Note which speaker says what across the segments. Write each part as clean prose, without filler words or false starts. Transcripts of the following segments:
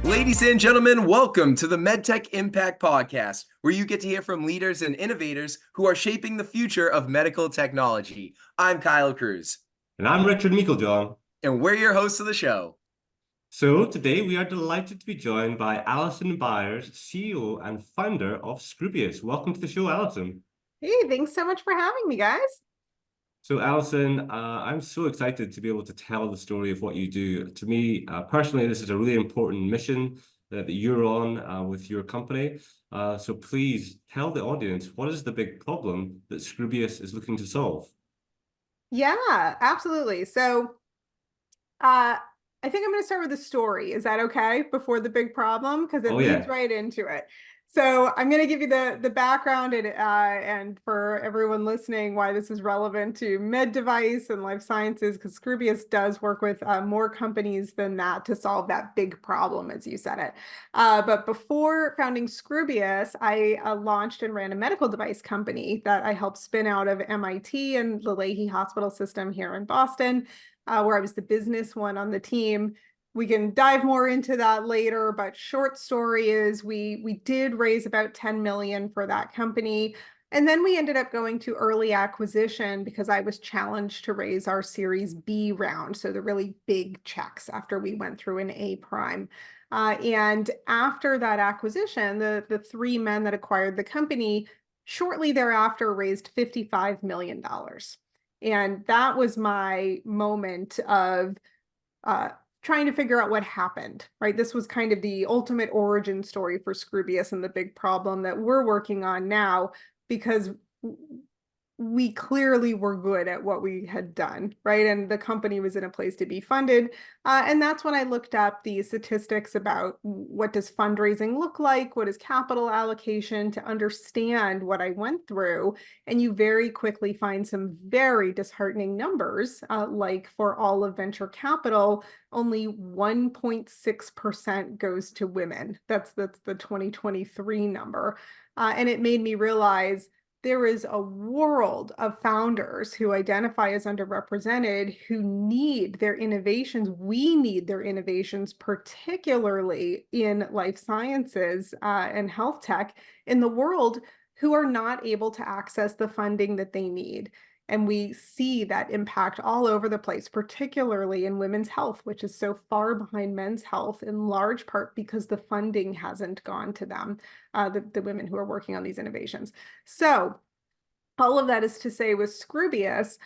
Speaker 1: Ladies and gentlemen, welcome to the Medtech Impact Podcast, where you get to hear from leaders and innovators who are shaping the future of medical technology. I'm Kyle Cruz.
Speaker 2: And I'm Richard Meiklejohn.
Speaker 1: And we're your hosts of the show.
Speaker 2: So today we are delighted to be joined by Allison Byers, CEO and founder of Scroobious. Welcome to the show, Allison.
Speaker 3: Hey, thanks so much for having me, guys.
Speaker 2: So Allison, I'm so excited to be able to tell the story of what you do. To me, personally, this is a really important mission that you're on with your company. So please tell the audience, what is the big problem that Scroobious is looking to solve?
Speaker 3: Yeah, absolutely. So I think I'm going to start with a story. Is that okay? Before the big problem? Because it leads right into it. So I'm going to give you the background and for everyone listening, why this is relevant to med device and life sciences, because Scroobious does work with more companies than that to solve that big problem, as you said it. But before founding Scroobious, I launched and ran a medical device company that I helped spin out of MIT and the Lahey Hospital System here in Boston, where I was the business one on the team. We can dive more into that later, but short story is we did raise about 10 million for that company. And then we ended up going to early acquisition because I was challenged to raise our Series B round. So the really big checks after we went through an A prime. And after that acquisition, the three men that acquired the company shortly thereafter raised $55 million. And that was my moment of trying to figure out what happened, right? This was kind of the ultimate origin story for Scroobious and the big problem that we're working on now, because we clearly were good at what we had done, right? And the company was in a place to be funded. And that's when I looked up the statistics about what does fundraising look like? What is capital allocation, to understand what I went through. And you very quickly find some very disheartening numbers, like for all of venture capital, only 1.6% goes to women. That's the 2023 number. And it made me realize there is a world of founders who identify as underrepresented, who need their innovations. We need their innovations, particularly in life sciences and health tech in the world, who are not able to access the funding that they need. And we see that impact all over the place, particularly in women's health, which is so far behind men's health, in large part because the funding hasn't gone to them, the women who are working on these innovations. So all of that is to say, with Scroobious,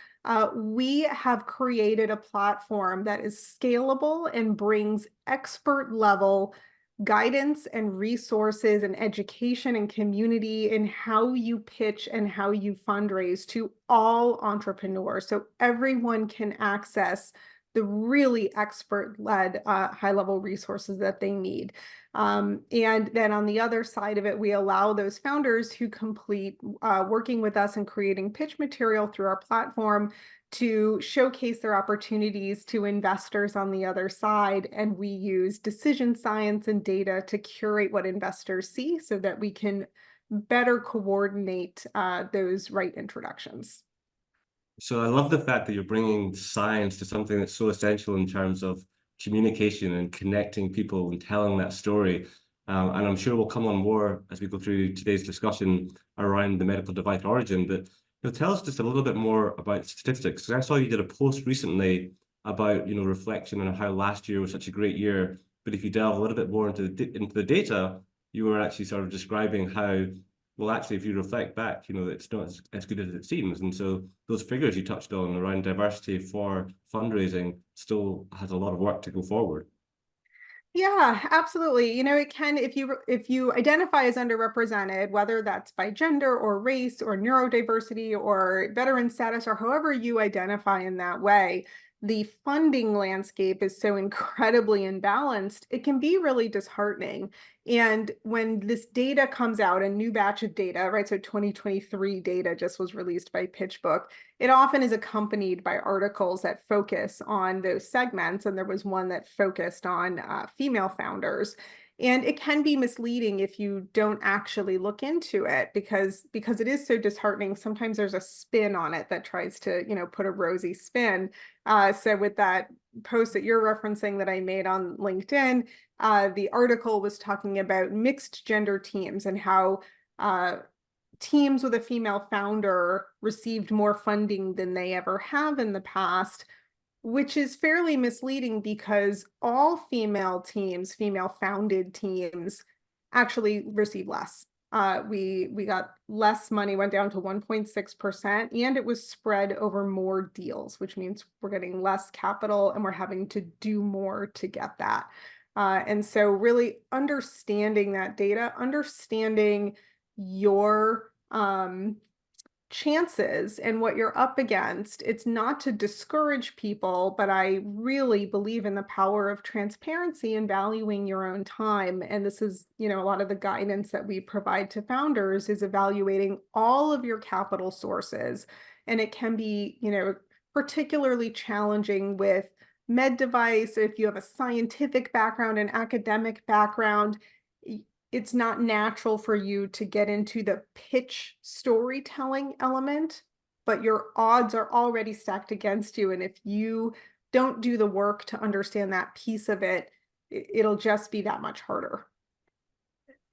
Speaker 3: we have created a platform that is scalable and brings expert level guidance and resources and education and community in how you pitch and how you fundraise to all entrepreneurs. So everyone can access the really expert-led high-level resources that they need. And then on the other side of it, we allow those founders who complete working with us and creating pitch material through our platform to showcase their opportunities to investors on the other side. And we use decision science and data to curate what investors see so that we can better coordinate those right introductions.
Speaker 2: So I love the fact that you're bringing science to something that's so essential in terms of communication and connecting people and telling that story. And I'm sure we'll come on more as we go through today's discussion around the medical device origin. But tell us just a little bit more about statistics. I saw you did a post recently about reflection on how last year was such a great year. But if you delve a little bit more into the data, you were actually sort of describing how, well, actually, if you reflect back, it's not as good as it seems. And so those figures you touched on around diversity for fundraising still has a lot of work to go forward.
Speaker 3: Yeah, absolutely. It can, if you identify as underrepresented, whether that's by gender or race or neurodiversity or veteran status or however you identify in that way, the funding landscape is so incredibly imbalanced, it can be really disheartening. And when this data comes out, a new batch of data, right? So 2023 data just was released by PitchBook. It often is accompanied by articles that focus on those segments. And there was one that focused on female founders. And it can be misleading if you don't actually look into it, because it is so disheartening. Sometimes there's a spin on it that tries to, put a rosy spin. So with that post that you're referencing that I made on LinkedIn, the article was talking about mixed gender teams and how teams with a female founder received more funding than they ever have in the past, which is fairly misleading because all female teams, female founded teams, actually receive less. We got less money, went down to 1.6%, and it was spread over more deals, which means we're getting less capital and we're having to do more to get that. And so really understanding that data, understanding your chances and what you're up against. It's not to discourage people, but I really believe in the power of transparency and valuing your own time. And this is, a lot of the guidance that we provide to founders is evaluating all of your capital sources. And it can be, particularly challenging with med device. If you have a scientific background, an academic background, it's not natural for you to get into the pitch storytelling element, but your odds are already stacked against you. And if you don't do the work to understand that piece of it, it'll just be that much harder.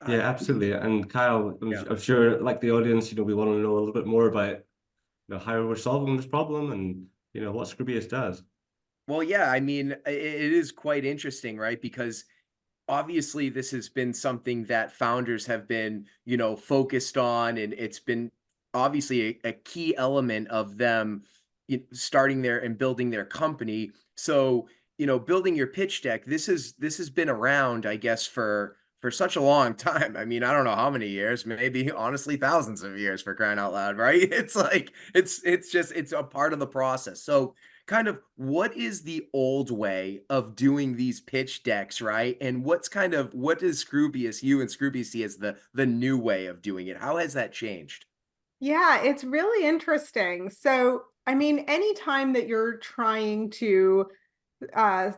Speaker 2: Yeah, absolutely. And Kyle, I'm sure, like the audience, we want to know a little bit more about how we're solving this problem and what Scroobious does.
Speaker 1: Well, yeah, I mean, it is quite interesting, right? Because obviously this has been something that founders have been, focused on, and it's been obviously a key element of them starting their and building their company. So, building your pitch deck, this has been around, I guess, for such a long time. I mean, I don't know how many years, maybe honestly thousands of years, for crying out loud, right? It's like it's a part of the process. So kind of what is the old way of doing these pitch decks, right? And what is Scroobious, you and Scroobious see as the new way of doing it? How has that changed?
Speaker 3: Yeah, it's really interesting. So, I mean, anytime that you're trying to uh,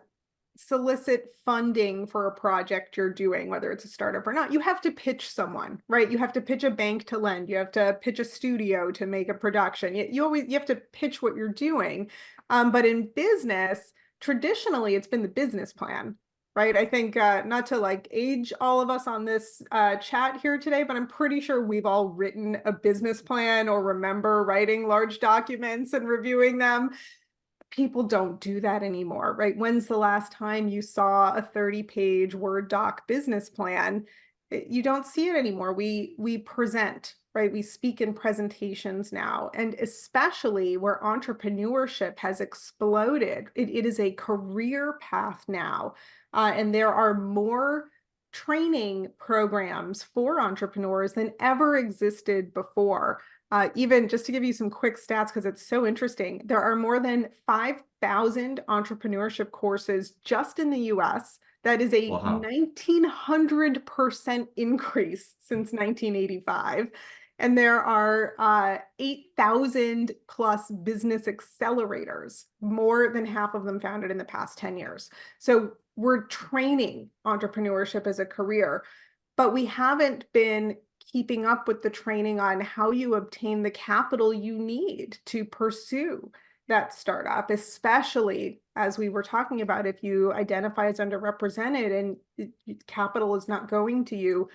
Speaker 3: solicit funding for a project you're doing, whether it's a startup or not, you have to pitch someone, right? You have to pitch a bank to lend. You have to pitch a studio to make a production. You have to pitch what you're doing. But in business, traditionally, it's been the business plan, right? I think not to like age all of us on this chat here today, but I'm pretty sure we've all written a business plan or remember writing large documents and reviewing them. People don't do that anymore, right? When's the last time you saw a 30-page Word doc business plan? You don't see it anymore. We present, right? We speak in presentations now, and especially where entrepreneurship has exploded. It is a career path now, and there are more training programs for entrepreneurs than ever existed before. Even just to give you some quick stats, because it's so interesting, there are more than 5,000 entrepreneurship courses just in the US. That is a 1,900% increase since 1985. And there are 8,000 plus business accelerators, more than half of them founded in the past 10 years. So we're training entrepreneurship as a career, but we haven't been keeping up with the training on how you obtain the capital you need to pursue that startup, especially as we were talking about, if you identify as underrepresented and capital is not going to you,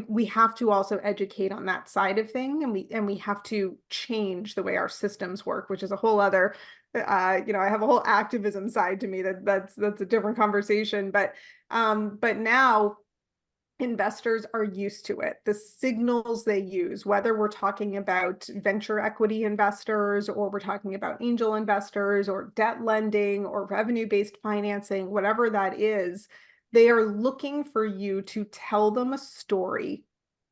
Speaker 3: we have to also educate on that side of thing, and we have to change the way our systems work, which is a whole other I have a whole activism side to me that's a different conversation, but now investors are used to it. The signals they use, whether we're talking about venture equity investors or we're talking about angel investors or debt lending or revenue-based financing, whatever that is, they are looking for you to tell them a story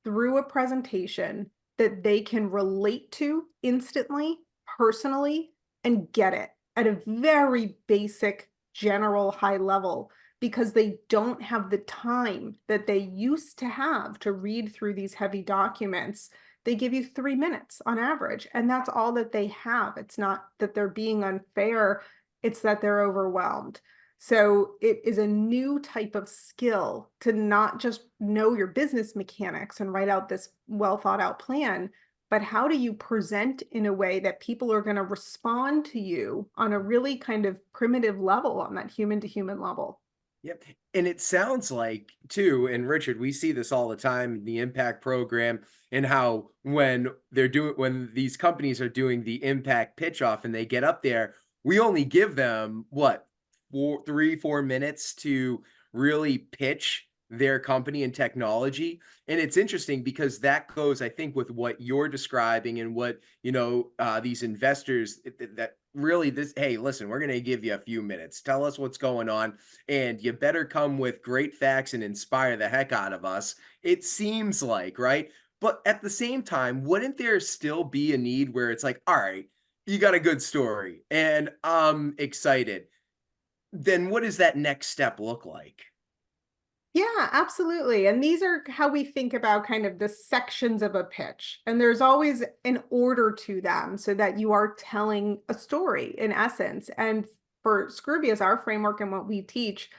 Speaker 3: through a presentation that they can relate to instantly, personally, and get it at a very basic, general, high level, because they don't have the time that they used to have to read through these heavy documents. They give you 3 minutes on average, and that's all that they have. It's not that they're being unfair, it's that they're overwhelmed. So it is a new type of skill to not just know your business mechanics and write out this well thought out plan, but how do you present in a way that people are going to respond to you on a really kind of primitive level, on that human to human level.
Speaker 1: Yep. And it sounds like too, and Richard, we see this all the time in the impact program and how when these companies are doing the impact pitch off and they get up there, we only give them what 4 minutes to really pitch their company and technology. And it's interesting because that goes, I think, with what you're describing and what, these investors that really this, hey, listen, we're going to give you a few minutes. Tell us what's going on and you better come with great facts and inspire the heck out of us. It seems like, right? But at the same time, wouldn't there still be a need where it's like, all right, you got a good story and I'm excited. Then what does that next step look like?
Speaker 3: Yeah, absolutely. And these are how we think about kind of the sections of a pitch. And there's always an order to them so that you are telling a story in essence. And for Scroobious, our framework and what we teach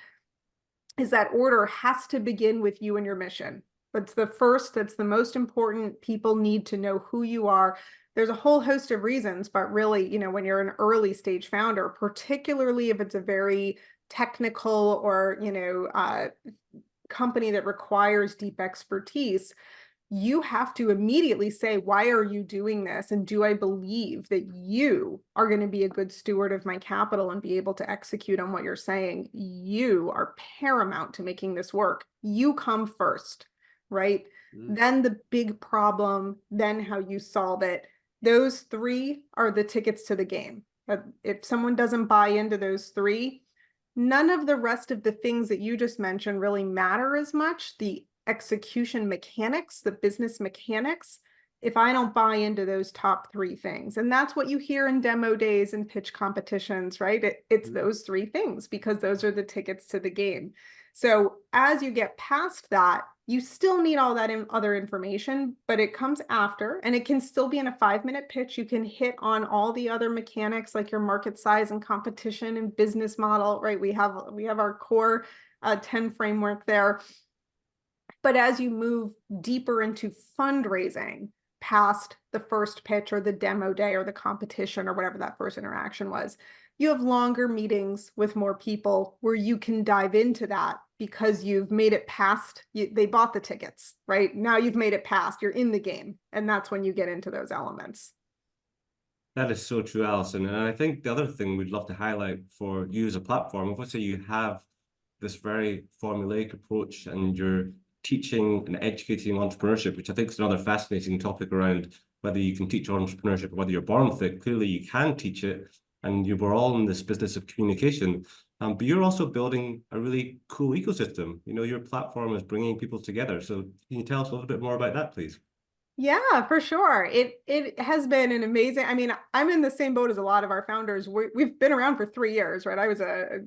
Speaker 3: is that order has to begin with you and your mission. That's the most important. People need to know who you are. There's a whole host of reasons, but really, when you're an early stage founder, particularly if it's a very technical or, company that requires deep expertise, you have to immediately say, why are you doing this? And do I believe that you are going to be a good steward of my capital and be able to execute on what you're saying? You are paramount to making this work. You come first, right?
Speaker 1: Mm,
Speaker 3: Then the big problem, then how you solve it. Those three are the tickets to the game. If someone doesn't buy into those three, none of the rest of the things that you just mentioned really matter as much. The execution mechanics, the business mechanics, if I don't buy into those top three things. And that's what you hear in demo days and pitch competitions, right? It's
Speaker 1: mm,
Speaker 3: those three things because those are the tickets to the game. So as you get past that, you still need all that other information, but it comes after, and it can still be in a 5-minute pitch. You can hit on all the other mechanics like your market size and competition and business model, right? We have our core 10 framework there. But as you move deeper into fundraising, past the first pitch or the demo day or the competition or whatever that first interaction was, you have longer meetings with more people where you can dive into that because you've made it past, they bought the tickets, right? Now you've made it past, you're in the game. And that's when you get into those elements.
Speaker 2: That is so true, Alison. And I think the other thing we'd love to highlight for you as a platform, obviously you have this very formulaic approach and you're teaching and educating entrepreneurship, which I think is another fascinating topic around whether you can teach entrepreneurship or whether you're born with it. Clearly you can teach it, and you were all in this business of communication. But you're also building a really cool ecosystem. Your platform is bringing people together. So can you tell us a little bit more about that, please?
Speaker 3: Yeah, for sure. It has been an amazing. I mean, I'm in the same boat as a lot of our founders. We've been around for 3 years, right? I was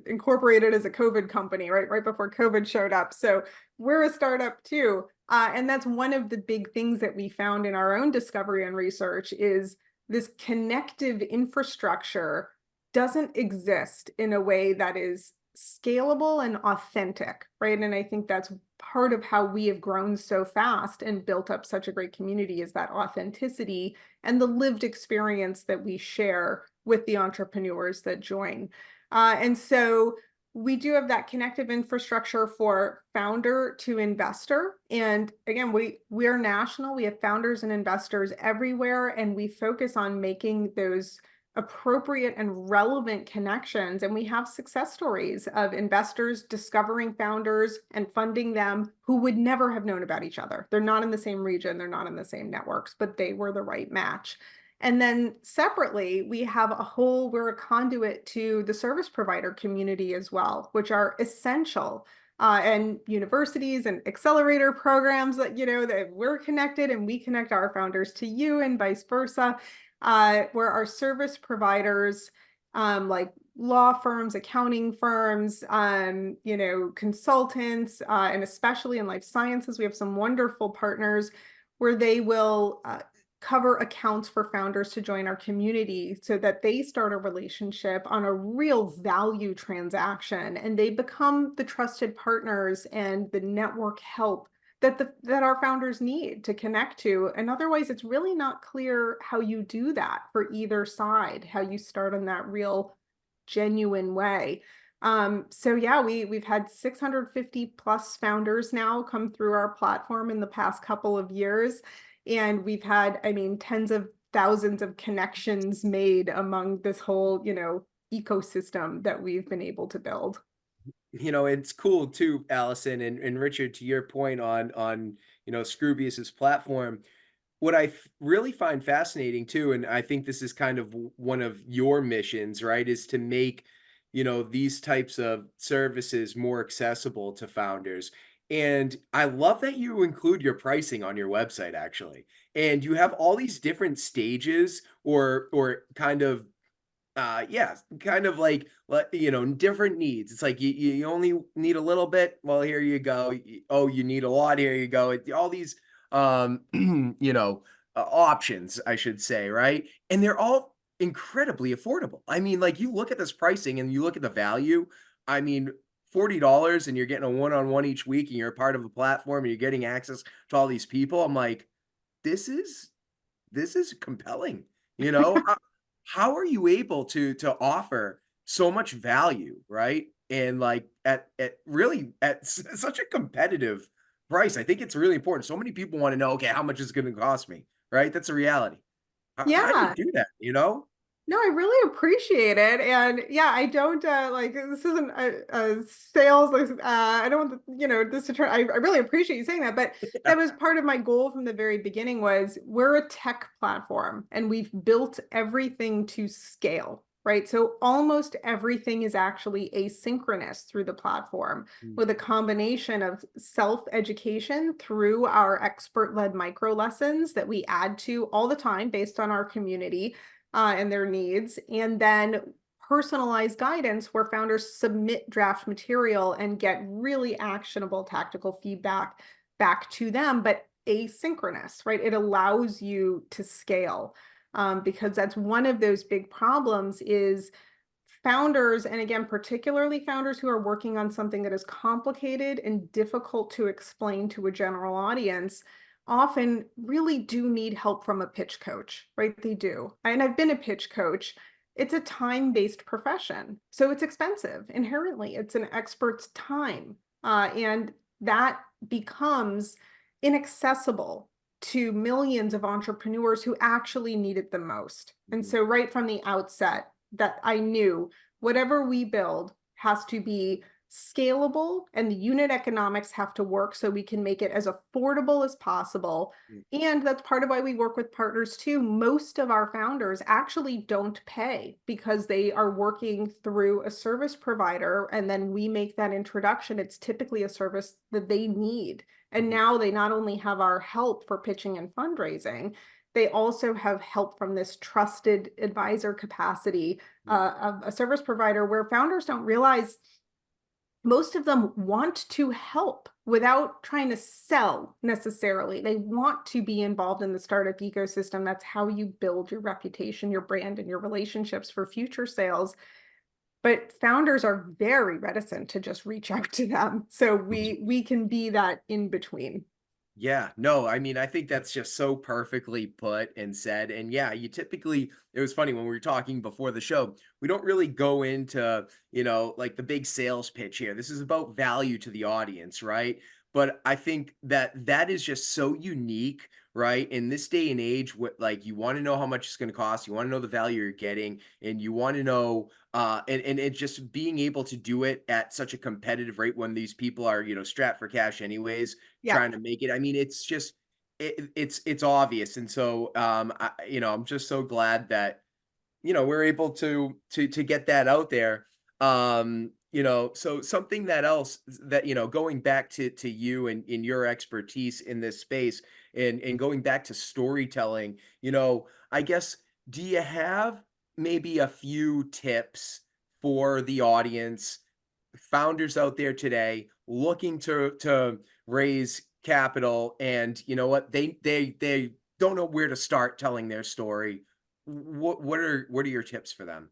Speaker 3: incorporated as a COVID company, right before COVID showed up. So we're a startup too, and that's one of the big things that we found in our own discovery and research is this connective infrastructure doesn't exist in a way that is scalable and authentic, right? And I think that's part of how we have grown so fast and built up such a great community is that authenticity and the lived experience that we share with the entrepreneurs that join. And so we do have that connective infrastructure for founder to investor. And again, we are national. We have founders and investors everywhere, and we focus on making those appropriate and relevant connections. And we have success stories of investors discovering founders and funding them who would never have known about each other. They're not in the same region, they're not in the same networks, but they were the right match. And then separately, we're a conduit to the service provider community as well, which are essential. And universities and accelerator programs that we're connected and we connect our founders to you and vice versa. Where our service providers, like law firms, accounting firms, consultants, and especially in life sciences, we have some wonderful partners where they will cover accounts for founders to join our community so that they start a relationship on a real value transaction and they become the trusted partners and the network help that our founders need to connect to. And otherwise, it's really not clear how you do that for either side, how you start in that real genuine way. So yeah, we've had 650 plus founders now come through our platform in the past couple of years. And we've had, I mean, tens of thousands of connections made among this whole, ecosystem that we've been able to build.
Speaker 1: It's cool too, Allison and Richard, to your point on Scroobious's platform. What I really find fascinating too, and I think this is kind of one of your missions, right, is to make, these types of services more accessible to founders. And I love that you include your pricing on your website, actually. And you have all these different stages or kind of yeah, kind of like, different needs. It's like you only need a little bit. Well, here you go. Oh, you need a lot. Here you go. All these, options, I should say, right? And they're all incredibly affordable. I mean, like you look at this pricing and you look at the value. I mean, $40 and you're getting a one-on-one each week, and you're a part of a platform and you're getting access to all these people. I'm like, this is this is compelling. How are you able to offer so much value, right? And like at really at such a competitive price. I think it's really important. So many people want to know, okay, how much is it going to cost me, right? That's a reality. How do you
Speaker 3: Yeah.
Speaker 1: do that?
Speaker 3: No, I really appreciate it. And yeah, I don't like this isn't a sales I don't want this to turn I really appreciate you saying that, but that was part of my goal from the very beginning was we're a tech platform and we've built everything to scale, right? So almost everything is actually asynchronous through the platform
Speaker 1: Mm,
Speaker 3: with a combination of self-education through our expert-led micro lessons that we add to all the time based on our community and their needs, and then personalized guidance where founders submit draft material and get really actionable tactical feedback back to them, but asynchronous, right? It allows you to scale because that's one of those big problems is founders, and again, particularly founders who are working on something that is complicated and difficult to explain to a general audience, often really do need help from a pitch coach, right? They do. And I've been a pitch coach. It's a time-based profession, so it's expensive inherently. It's an expert's time, and that becomes inaccessible to millions of entrepreneurs who actually need it the most. And
Speaker 1: mhm,
Speaker 3: so, right from the outset, that I knew whatever we build has to be scalable and the unit economics have to work so we can make it as affordable as possible.
Speaker 1: mm,
Speaker 3: And that's part of why we work with partners too. Most of our founders actually don't pay because they are working through a service provider and then we make that introduction. It's typically a service that they need. And
Speaker 1: mhm,
Speaker 3: now they not only have our help for pitching and fundraising, they also have help from this trusted advisor capacity
Speaker 1: mm.
Speaker 3: of a service provider where founders don't realize most of them want to help without trying to sell necessarily. They want to be involved in the startup ecosystem. That's how you build your reputation, your brand, and your relationships for future sales. But founders are very reticent to just reach out to them. So we can be that in between.
Speaker 1: Yeah, no, I mean, I think that's just so perfectly put and said. And yeah, it was funny when we were talking before the show, we don't really go into, like the big sales pitch here. This is about value to the audience, right? But I think that that is just so unique, right? In this day and age, what like you want to know how much it's going to cost, you want to know the value you're getting, and you want to know, and it's just being able to do it at such a competitive rate when these people are, strapped for cash anyways
Speaker 3: Yeah.
Speaker 1: trying to make it. I mean, it's just it's obvious, and so I'm just so glad that we're able to get that out there. So something that else that going back to you and in your expertise in this space and going back to storytelling, I guess do you have maybe a few tips for the audience founders out there today looking to raise capital and you know what they don't know where to start telling their story, what are your tips for them?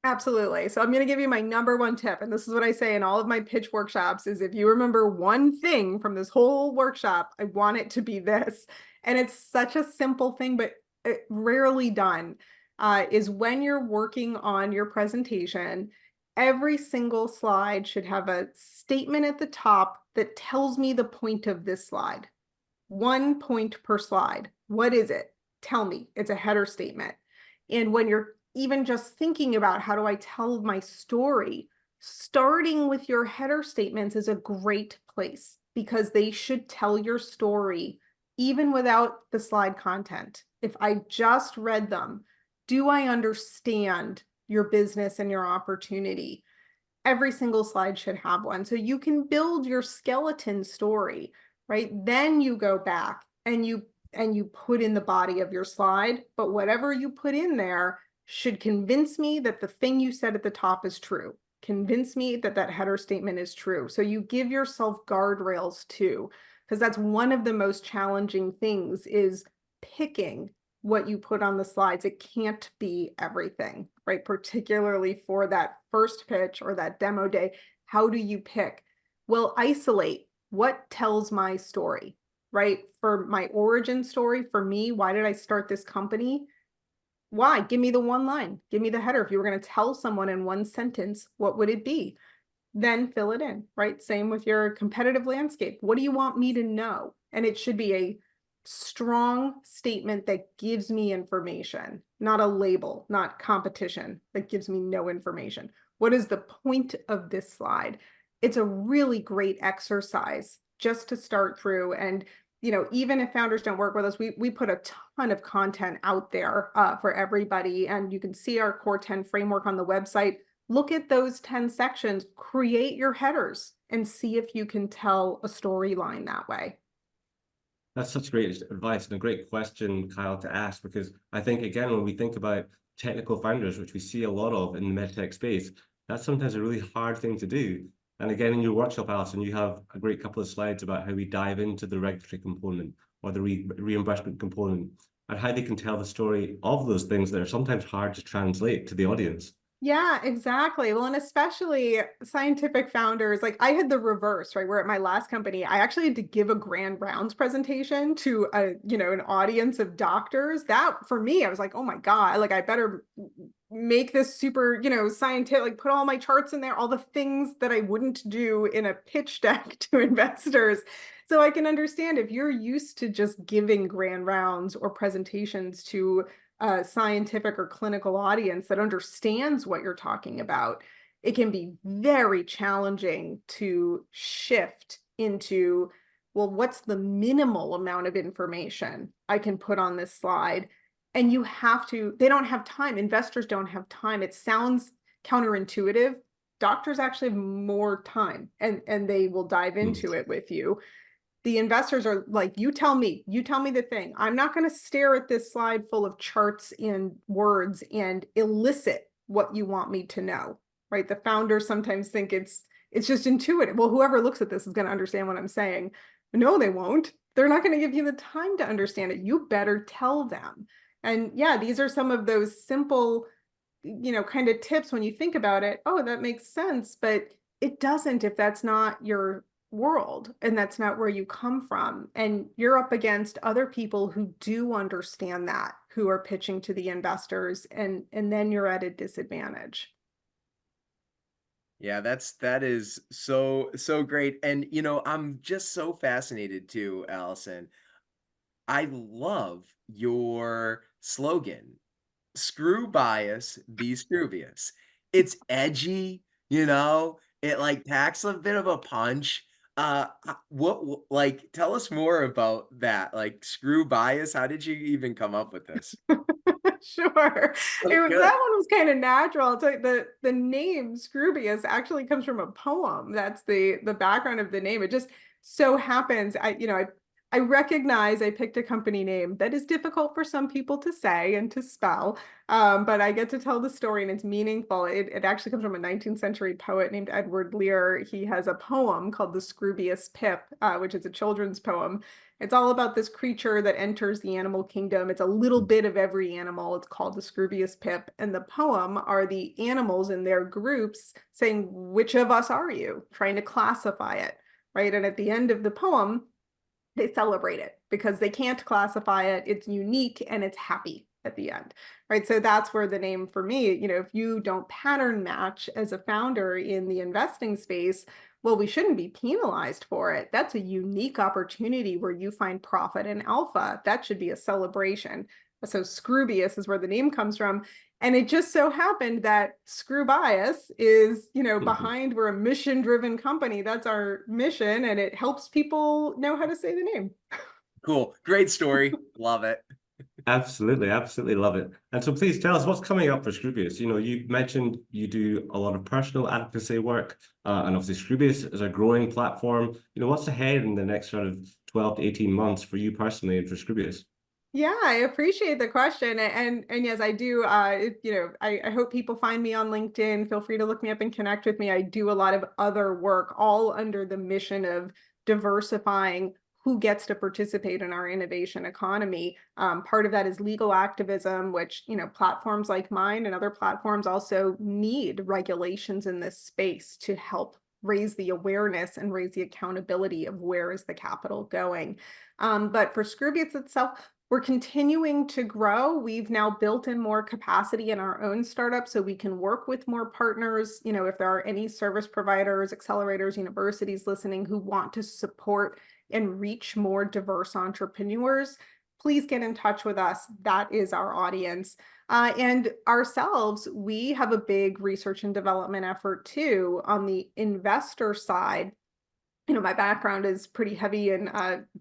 Speaker 3: Absolutely. So I'm going to give you my number one tip. And this is what I say in all of my pitch workshops is if you remember one thing from this whole workshop, I want it to be this. And it's such a simple thing, but rarely done, is when you're working on your presentation, every single slide should have a statement at the top that tells me the point of this slide. 1 point per slide. What is it? Tell me. It's a header statement. And when you're even just thinking about how do I tell my story, starting with your header statements is a great place because they should tell your story even without the slide content. If I just read them, do I understand your business and your opportunity? Every single slide should have one. So you can build your skeleton story, right? Then you go back and you put in the body of your slide, but whatever you put in there should convince me that the thing you said at the top is true. Convince me that that header statement is true. So you give yourself guardrails too, because that's one of the most challenging things is picking what you put on the slides. It can't be everything, right? Particularly for that first pitch or that demo day. How do you pick? Well, isolate what tells my story, right? For my origin story, for me, why did I start this company? Why? Give me the one line. Give me the header. If you were going to tell someone in one sentence, what would it be? Then fill it in, right? Same with your competitive landscape. What do you want me to know? And it should be a strong statement that gives me information, not a label, not competition that gives me no information. What is the point of this slide? It's a really great exercise just to start through. And even if founders don't work with us, we put a ton of content out there for everybody. And you can see our Core 10 framework on the website. Look at those 10 sections, create your headers, and see if you can tell a storyline that way.
Speaker 2: That's such great advice and a great question, Kyle, to ask, because I think, again, when we think about technical founders, which we see a lot of in the medtech space, that's sometimes a really hard thing to do. And again, in your workshop, Alison, you have a great couple of slides about how we dive into the regulatory component or the reimbursement component and how they can tell the story of those things that are sometimes hard to translate to the audience.
Speaker 3: Yeah, exactly. Well, and especially scientific founders, like I had the reverse, right? Where at my last company, I actually had to give a grand rounds presentation to an audience of doctors. That for me, I was like, oh my God, like I better make this super, scientific, like put all my charts in there, all the things that I wouldn't do in a pitch deck to investors. So I can understand if you're used to just giving grand rounds or presentations to a scientific or clinical audience that understands what you're talking about, it can be very challenging to shift into, well, what's the minimal amount of information I can put on this slide? And they don't have time. Investors don't have time. It sounds counterintuitive. Doctors actually have more time and they will dive into it with you. The investors are like, you tell me the thing. I'm not going to stare at this slide full of charts and words and elicit what you want me to know, right? The founders sometimes think it's just intuitive. Well, whoever looks at this is going to understand what I'm saying. No, they won't. They're not going to give you the time to understand it. You better tell them. And yeah, these are some of those simple, kind of tips when you think about it. Oh, that makes sense, but it doesn't if that's not your world and that's not where you come from. And you're up against other people who do understand that, who are pitching to the investors, and then you're at a disadvantage.
Speaker 1: Yeah, that is so great. And I'm just so fascinated too, Allison. I love your slogan, "Screw bias, be scroobious." It's edgy, it like packs a bit of a punch. Like tell us more about that. Like screw bias. How did you even come up with this?
Speaker 3: Sure.
Speaker 1: Oh, good.
Speaker 3: That one was kind of natural. I'll tell you, the name Scroobius actually comes from a poem. That's the background of the name. It just so happens I I recognize I picked a company name that is difficult for some people to say and to spell, but I get to tell the story and it's meaningful. It actually comes from a 19th century poet named Edward Lear. He has a poem called The Scroobious Pip, which is a children's poem. It's all about this creature that enters the animal kingdom. It's a little bit of every animal. It's called the Scroobious Pip. And the poem are the animals in their groups saying, which of us are you? Trying to classify it, right? And at the end of the poem, they celebrate it because they can't classify it. It's unique and it's happy at the end, right? So that's where the name for me, if you don't pattern match as a founder in the investing space, well, we shouldn't be penalized for it. That's a unique opportunity where you find profit and alpha. That should be a celebration. So Scroobious is where the name comes from. And it just so happened that Scroobious is, behind, we're a mission-driven company. That's our mission, and it helps people know how to say the name.
Speaker 1: Cool. Great story. Love it.
Speaker 2: Absolutely, absolutely love it. And so please tell us what's coming up for Scroobious. You mentioned you do a lot of personal advocacy work, and obviously Scroobious is a growing platform. What's ahead in the next sort of 12 to 18 months for you personally and for Scroobious?
Speaker 3: Yeah, I appreciate the question. And yes, I do. I hope people find me on LinkedIn. Feel free to look me up and connect with me. I do a lot of other work, all under the mission of diversifying who gets to participate in our innovation economy. Part of that is legal activism, which, platforms like mine and other platforms also need regulations in this space to help raise the awareness and raise the accountability of where is the capital going. But for Scroobious itself, we're continuing to grow. We've now built in more capacity in our own startup so we can work with more partners. If there are any service providers, accelerators, universities listening who want to support and reach more diverse entrepreneurs, please get in touch with us. That is our audience. And ourselves, we have a big research and development effort too on the investor side. My background is pretty heavy in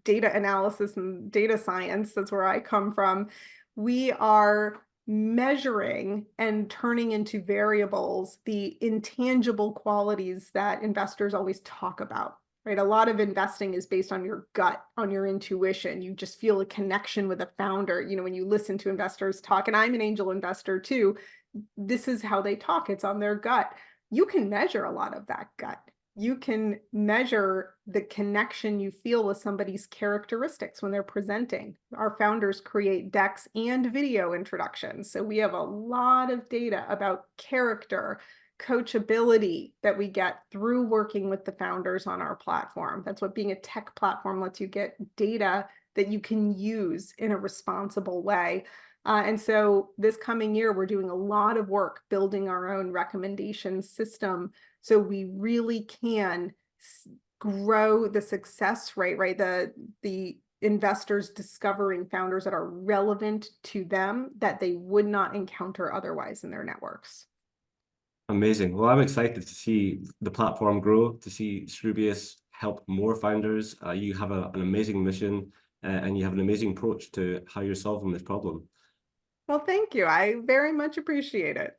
Speaker 3: data analysis and data science. That's where I come from. We are measuring and turning into variables the intangible qualities that investors always talk about, right? A lot of investing is based on your gut, on your intuition. You just feel a connection with a founder. When you listen to investors talk, and I'm an angel investor too, this is how they talk. It's on their gut. You can measure a lot of that gut. You can measure the connection you feel with somebody's characteristics when they're presenting. Our founders create decks and video introductions. So we have a lot of data about character, coachability that we get through working with the founders on our platform. That's what being a tech platform lets you get, data that you can use in a responsible way. And so this coming year, we're doing a lot of work building our own recommendation system so we really can grow the success rate, right? The investors discovering founders that are relevant to them that they would not encounter otherwise in their networks.
Speaker 2: Amazing. Well, I'm excited to see the platform grow, to see Scroobious help more founders. You have an amazing mission, and you have an amazing approach to how you're solving this problem.
Speaker 3: Well, thank you. I very much appreciate it.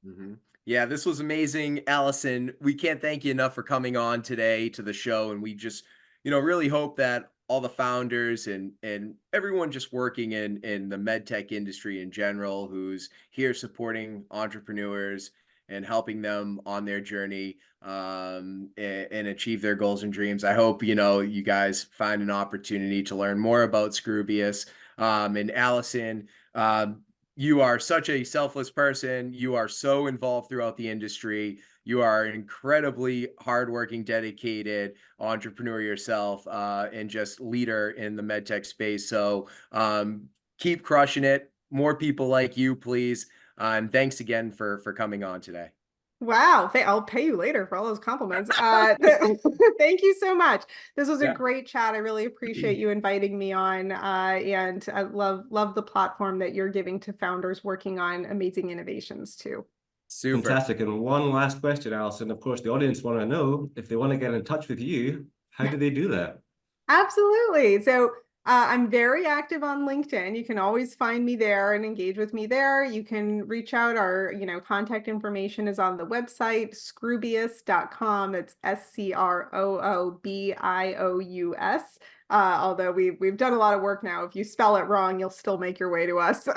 Speaker 1: Mm-hmm. Yeah, this was amazing, Allison. We can't thank you enough for coming on today to the show, and we just, really hope that all the founders and everyone just working in the medtech industry in general, who's here supporting entrepreneurs and helping them on their journey and achieve their goals and dreams. I hope you guys find an opportunity to learn more about Scroobious and Allison. You are such a selfless person. You are so involved throughout the industry. You are an incredibly hardworking, dedicated entrepreneur yourself, and just leader in the medtech space. So keep crushing it. More people like you, please. And thanks again for coming on today.
Speaker 3: Wow. I'll pay you later for all those compliments. Thank you so much. This was a
Speaker 1: Yeah.
Speaker 3: great chat. I really appreciate you inviting me on. And I love the platform that you're giving to founders working on amazing innovations too.
Speaker 1: Super.
Speaker 2: Fantastic. And one last question, Allison. Of course, the audience want to know if they want to get in touch with you, how do they do that?
Speaker 3: Absolutely. So I'm very active on LinkedIn. You can always find me there and engage with me there. You can reach out. Our, contact information is on the website, scroobious.com. It's SCROOBIOUS. Although we've done a lot of work now. If you spell it wrong, you'll still make your way to us.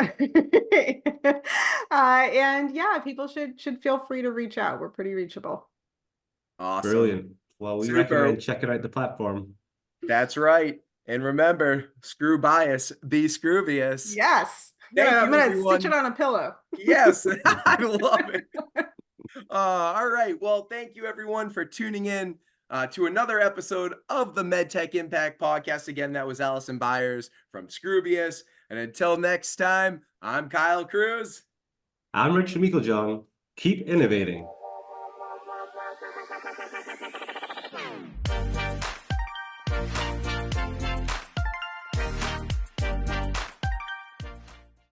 Speaker 3: And yeah, people should feel free to reach out. We're pretty reachable.
Speaker 1: Awesome.
Speaker 2: Brilliant. Well, we recommend checking out the platform.
Speaker 1: That's right. And remember, screw bias, be scroobious.
Speaker 3: Yes. I'm gonna stitch it on a pillow.
Speaker 1: Yes, I love it. All right. Well, thank you everyone for tuning in to another episode of the Medtech Impact Podcast. Again, that was Allison Byers from Scroobious. And until next time, I'm Kyle Cruz.
Speaker 2: I'm Richard Meiklejohn. Keep innovating.